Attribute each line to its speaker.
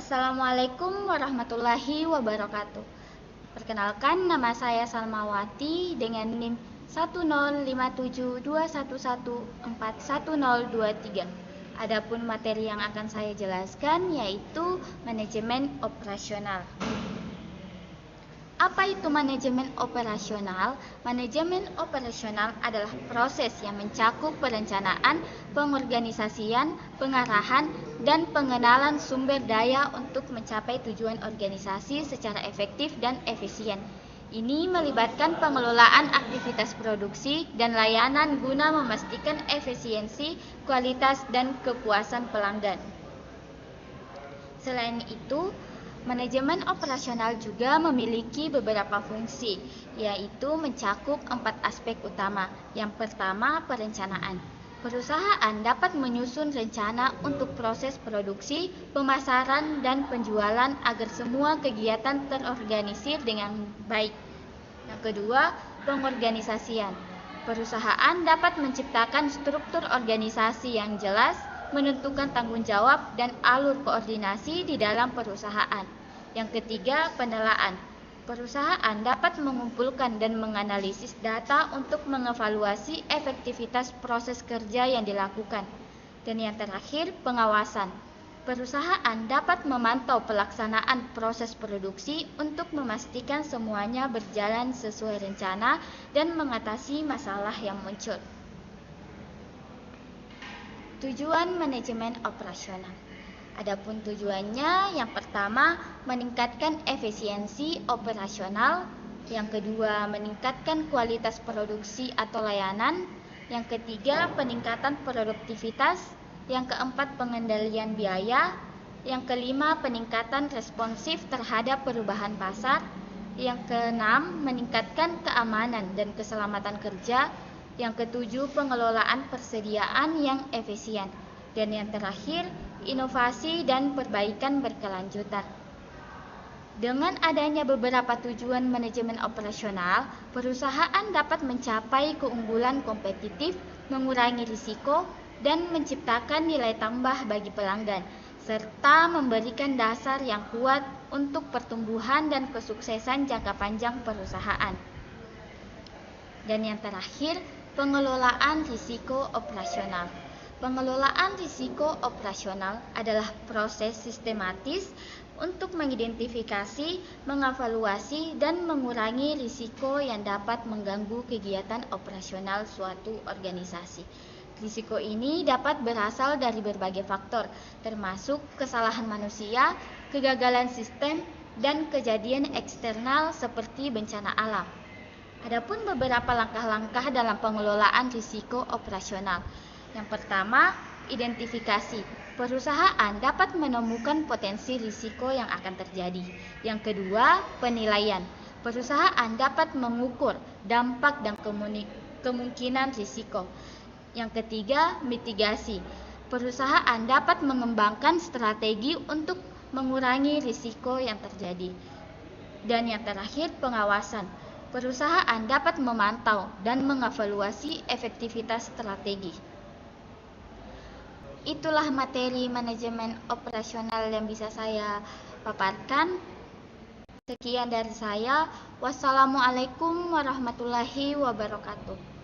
Speaker 1: Assalamualaikum warahmatullahi wabarakatuh. Perkenalkan, nama saya Salmawati dengan NIM 10572114103. Adapun materi yang akan saya jelaskan yaitu manajemen operasional. Apa itu manajemen operasional? Manajemen operasional adalah proses yang mencakup perencanaan, pengorganisasian, pengarahan, dan pengenalan sumber daya untuk mencapai tujuan organisasi secara efektif dan efisien. Ini melibatkan pengelolaan aktivitas produksi dan layanan guna memastikan efisiensi, kualitas, dan kepuasan pelanggan. Selain itu, manajemen operasional juga memiliki beberapa fungsi, yaitu mencakup 4 aspek utama. Yang pertama, perencanaan. Perusahaan dapat menyusun rencana untuk proses produksi, pemasaran, dan penjualan agar semua kegiatan terorganisir dengan baik. Yang kedua, pengorganisasian. Perusahaan dapat menciptakan struktur organisasi yang jelas, menentukan tanggung jawab dan alur koordinasi di dalam perusahaan. Yang ketiga, penelaan. Perusahaan dapat mengumpulkan dan menganalisis data untuk mengevaluasi efektivitas proses kerja yang dilakukan. Dan yang terakhir, pengawasan. Perusahaan dapat memantau pelaksanaan proses produksi untuk memastikan semuanya berjalan sesuai rencana dan mengatasi masalah yang muncul. Tujuan manajemen operasional. Adapun tujuannya, yang pertama, meningkatkan efisiensi operasional, yang kedua, meningkatkan kualitas produksi atau layanan, yang ketiga, peningkatan produktivitas, yang keempat, pengendalian biaya, yang kelima, peningkatan responsif terhadap perubahan pasar, yang keenam, meningkatkan keamanan dan keselamatan kerja, yang ketujuh, pengelolaan persediaan yang efisien, dan yang terakhir, inovasi dan perbaikan berkelanjutan. Dengan adanya beberapa tujuan manajemen operasional, perusahaan dapat mencapai keunggulan kompetitif, mengurangi risiko, dan menciptakan nilai tambah bagi pelanggan, serta memberikan dasar yang kuat untuk pertumbuhan dan kesuksesan jangka panjang perusahaan. Dan yang terakhir, pengelolaan risiko operasional. Pengelolaan risiko operasional adalah proses sistematis untuk mengidentifikasi, mengevaluasi, dan mengurangi risiko yang dapat mengganggu kegiatan operasional suatu organisasi. Risiko ini dapat berasal dari berbagai faktor, termasuk kesalahan manusia, kegagalan sistem, dan kejadian eksternal seperti bencana alam. Adapun beberapa langkah-langkah dalam pengelolaan risiko operasional. Yang pertama, identifikasi. Perusahaan dapat menemukan potensi risiko yang akan terjadi. Yang kedua, penilaian. Perusahaan dapat mengukur dampak dan kemungkinan risiko. Yang ketiga, mitigasi. Perusahaan dapat mengembangkan strategi untuk mengurangi risiko yang terjadi. Dan yang terakhir, pengawasan. Perusahaan dapat memantau dan mengevaluasi efektivitas strategi. Itulah materi manajemen operasional yang bisa saya paparkan. Sekian dari saya. Wassalamualaikum warahmatullahi wabarakatuh.